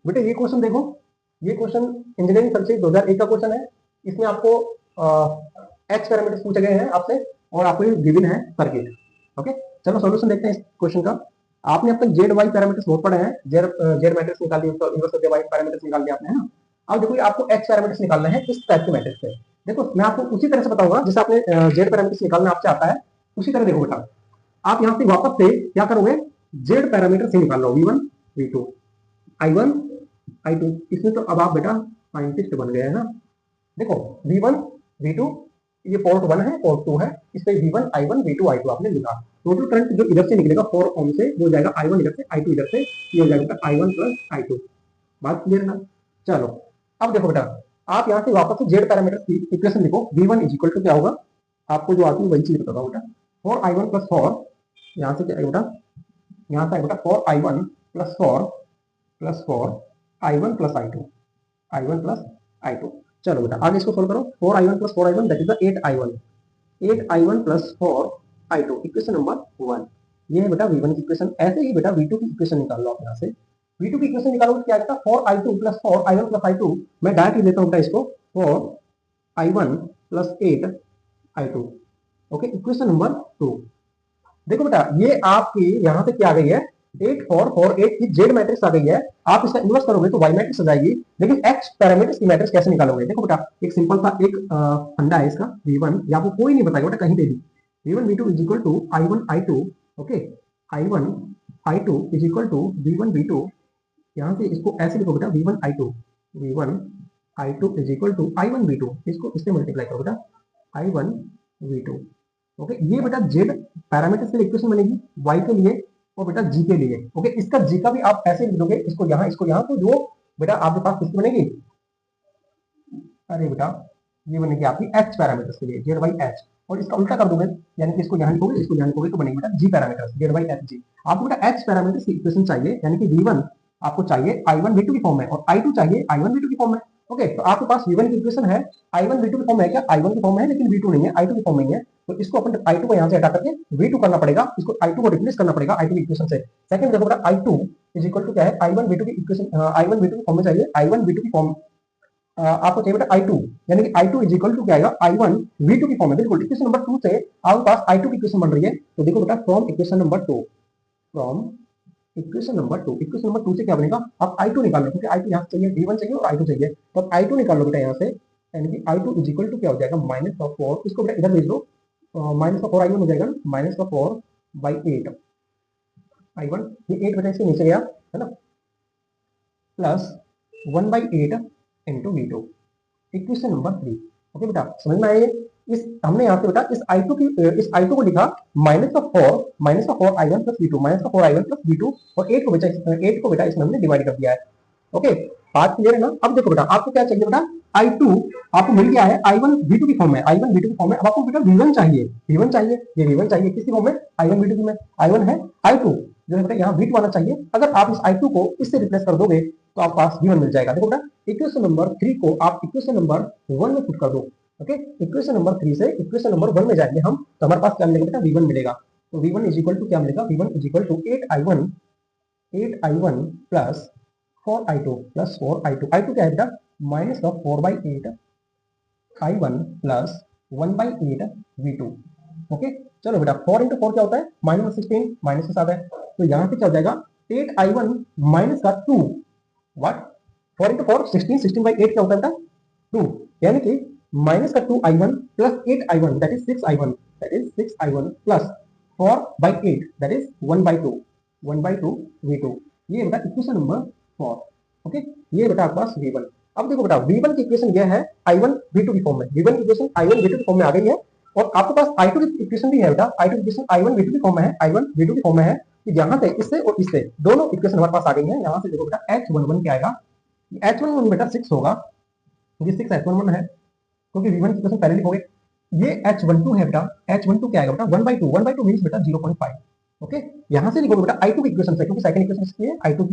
बेटा ये क्वेश्चन देखो, ये क्वेश्चन इंजीनियरिंग सर्विसेज 2001 का क्वेश्चन है। इसमें आपको एक्स पैरामीटर्स पूछे गए हैं आपसे और आपको ये गिवन है सर्किट। ओके, चलो सॉल्यूशन देखते हैं इस क्वेश्चन का। आपने अब तक जेड वाई पैरामीटर्स बहुत पढ़े हैं, जेड मैट्रिक्स निकाल दिए, inverse of the Y parameters निकाल दिए आपने, है ना। अब देखो आपको एक्स पैरामीटर्स निकालना है इस टाइप के मैट्रिक्स से। देखो मैं आपको उसी तरह से बताऊंगा जैसे आपने जेड पैरामीटर्स निकालना आपसे आता है, उसी तरह देखो बेटा। आप यहाँ से वापस से क्या करोगे, जेड पैरामीटर से निकाल लो V1 V2 I1 I2। इसमें तो अब आप बेटा साइंटिस्ट बन गए हैं ना। देखो V1 V2 ये पोर्ट 1 है, पोर्ट 2 है, इससे V1 I1 V2 I2 आपने लिखा। टोटल करंट जो इधर से निकलेगा 4 ओम से वो जाएगा I1 इधर से, I2 इधर से, ये हो जाएगा I1 प्लस I2। बात क्लियर है ना। चलो अब देखो बेटा, आप यहाँ से वापस से जेड पैरामीटर्स की इक्वेशन लिखो। V1 इज इक्वल टू क्या होगा, आपको जो आती है वही चीज बताओ बेटा। 4I1 प्लस 4, यहाँ से क्या आएगा बेटा, यहाँ से आएगा बेटा 4I1 plus 4 I1 plus I2। चलो बेटा आगे इसको सोल्व करो। 4I1 plus 4I1 that is the 8I1 plus 4I2, equation number 1। ये है बेटा V1 की इक्वेशन। ऐसे ही बेटा V2 की इक्वेशन निकाल लो आप यहाँ से। V2 की इक्वेशन निकालो तो क्या आएगा, 4I2 plus 4I1 plus I2। मैं डायरेक्ट लेता हूँ बेटा इसको, 4I1 plus 8I2। Okay, equation number 2। देखो बेटा ये आपकी यहाँ से क्या आ गई है, 8 4 4 8 की जेड मैट्रिक्स आ गई है। आप इसका इन्वर्स करोगे तो वाई मैट्रिक्स आ जाएगी, लेकिन एक्स पैरामीटर्स की मैट्रिक्स कैसे निकालोगे। देखो बेटा एक सिंपल सा एक फंडा है इसका। V1 या आपको कोई नहीं बताएगा बेटा कहीं पे भी। V1 V2 is equal to I1 I2। Okay, I1 I2 is equal to V1 V2। यहाँ से इसको ऐसे लिखो बेटा, V1 I2 is equal to I1 V2। इसको इससे मल्टीप्लाई करो बेटा, I1 V2। ओके, ये बेटा जेड पैरामीटर्स के लिए इक्वेशन बनेगी वाई के लिए और बेटा जी के लिए। ओके, इसका जी का भी आप ऐसे लिख दोगे, इसको यहाँ तो जो बेटा आपके पास किसकी बनेगी, अरे बेटा ये बनेगी आपकी एच पैरामीटर्स के लिए, जेड वाई एच। और इसका उल्टा कर दोगे, यानी कि इसको यहाँ लिखोगे, इसको यहाँ लिखोगे, तो बनेगी बेटा जी parameters, Z Y H G. आपको बेटा एच पैरामीटर्स की इक्वेशन चाहिए, यानी कि V1 आपको चाहिए I1 V2 की फॉर्म में और I2 चाहिए I1 V2 की फॉर्म में। ओके, तो आपके पास V1 की इक्वेशन है, I1 V2 की फॉर्म है क्या, I1 की फॉर्म में है लेकिन V2 नहीं है, I2 की फॉर्म में है। तो इसको अपन I2 को यहाँ से हटा करके V2 करना पड़ेगा, इसको I2 को रिप्लेस करना पड़ेगा I2 की इक्वेशन से। सेकंड देखो बेटा I2 इज इक्वल टू क्या है, I1 V2 की इक्वेशन, I1 V2 की फॉर्म में चाहिए, I1 V2 की फॉर्म आपको चाहिए बेटा I2, यानी कि I2 इज इक्वल टू क्या आएगा, I1 V2 की फॉर्म में। बिल्कुल इक्वेशन नंबर 2 से आपके पास I2 की इक्वेशन बन रही है। तो देखो बेटा from equation number 2, equation number 2 से क्या बनेगा, आप I2 निकाल लो, क्योंकि I2 यहाँ से चाहिए, V1 चाहिए और I2 चाहिए, तो आप I2 निकाल लो बेटा यहाँ से, यानी कि I2 इज इक्वल टू क्या हो जाएगा, -4। इसको बेटा इधर भेज दो, -4 I1 हो जाएगा, -4 बाई 8 I1, ये 8 बेटा इसके नीचे गया है ना, plus 1/8 into V2, equation number 3। Okay बेटा समझ में आए। इस हमने यहाँ पे बेटा इस I2 को लिखा -4 I1 plus V2, -4 I1 plus V2, और 8 को बेटा इसमें हमने डिवाइड कर दिया है। ओके, बात क्लियर है ना। अब देखो बेटा आपको क्या चाहिए बेटा, I2 आपको मिल गया है I1 V2 की फॉर्म में, I1 V2 की फॉर्म में। अब आपको बेटा V1 चाहिए, ये V1 चाहिए किसकी फॉर्म में, I1 V2 की में। I1 है, I2 जो है बेटा यहाँ V2 आना चाहिए। अगर आप इस I2 को इससे रिप्लेस कर दोगे तो आपके पास V1 मिल जाएगा। देखो बेटा इक्वेशन नंबर 3 को आप इक्वेशन नंबर 1 में पुट कर दो। ओके, इक्वेशन नंबर 3 से इक्वेशन नंबर 1 में जाएंगे हम, तो हमारे पास क्या मिलेगा बेटा, V1 मिलेगा। तो V1 इज इक्वल टू क्या मिलेगा, V1 is equal to 8I1 plus 4I2 plus 4I2। I2 क्या है बेटा, -4/8 I1 प्लस 1/8 V2। ओके, चलो बेटा 4 इंटू 4 क्या होता है, -16, माइनस के साथ है, तो यहाँ पे क्या हो जाएगा 8I1 माइनस का 2, व्हाट 4 इंटू 4 16, 16/8 क्या होता है बेटा 2, यानी कि माइनस का 2I1 plus 8I1 that is 6I1 plus 4/8 that is 1/2 V2। ये बेटा इक्वेशन नंबर 4। ओके, ये बेटा आपके पास V1। अब देखो बेटा V1 की इक्वेशन यह है I1 V2 की फॉर्म में, V1 की इक्वेशन I1 V2 की फॉर्म में आ गई है, और आपके पास I2 की इक्वेशन भी है बेटा, I2 की इक्वेशन I1 V2 की फॉर्म में है, I1 V2 की फॉर्म में है। कि यहाँ से इससे और इससे दोनों इक्वेशन हमारे पास आ गई है। यहाँ से देखो बेटा H11 क्या आएगा, H11 बेटा 6 होगा, ये 6 H11 है, क्योंकि V1 की इक्वेशन पहले लिखोगे। ये H12 है बेटा, H12 क्या आएगा बेटा 1/2 मींस बेटा 0.5। ओके, यहाँ से लिखोगे बेटा I2 की इक्वेशन से, क्योंकि सेकंड इक्वेशन इसकी है I2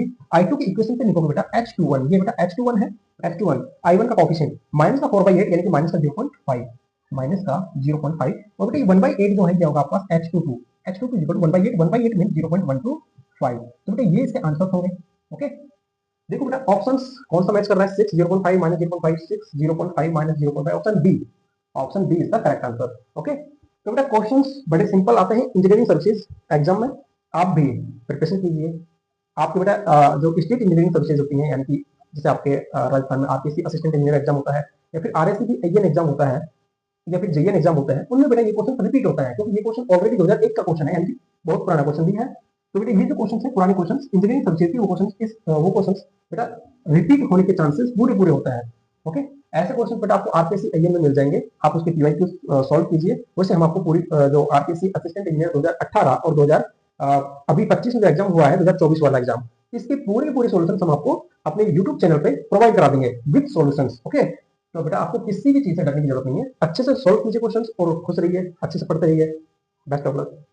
की इक्वेशन से लिखोगे बेटा H21, ये बेटा H21 है, H21 I1 का कोएफिशिएंट -4/8 यानी कि -0.5, और बेटा 1/8 जो है क्या होगा आपके पास H22 1/8 मींस 0.125। तो बेटा ये इसके आंसर होंगे। ओके, देखो बेटा ऑप्शंस कौन सा मैच कर रहा है, 6 0.5 minus 0.5 6 0.5 minus 0.5, option B is the correct answer. Okay, तो बेटा क्वेश्चंस बड़े सिंपल आते हैं इंजीनियरिंग सर्विसेज एग्जाम में, आप भी प्रिपरेशन कीजिए। आपके बेटा जो स्टेट इंजीनियरिंग सर्विसेज होती हैं, यानी कि जैसे आपके राजस्थान में आरपीसी असिस्टेंट इंजीनियर एग्जाम होता है, या फिर आरएससी भी एएन एग्जाम होता है, या फिर जेएन एग्जाम होता है, उनमें बेटा ये क्वेश्चन रिपीट होता है, क्योंकि ये क्वेश्चन ऑलरेडी 2001 का क्वेश्चन है, यानी कि बहुत पुराना क्वेश्चन भी है। तो बेटा ये जो क्वेश्चन है पुराने क्वेश्चन इंजीनियरिंग सर्विसेज के, वो क्वेश्चन बेटा रिपीट होने के चांसेस पूरे पूरे होता है। ओके, ऐसे क्वेश्चन बेटा आपको आरपीएससी एएन में मिल जाएंगे, आप उसके पीवाईक्यू सॉल्व कीजिए। वैसे हम आपको पूरी जो आरपीएससी असिस्टेंट इंजीनियर 2018 और 2000 अभी 25 में जो एग्जाम हुआ है 2024 वाला एग्जाम, इसके पूरे पूरे सॉल्यूशंस हम आपको अपने यूट्यूब चैनल पे प्रोवाइड करा देंगे विद सॉल्यूशंस। ओके, तो बेटा आपको किसी भी चीज से डरने की जरूरत नहीं है, अच्छे से सॉल्व कीजिए क्वेश्चंस और खुश रहिए, अच्छे से पढ़ते रहिए। Best of luck.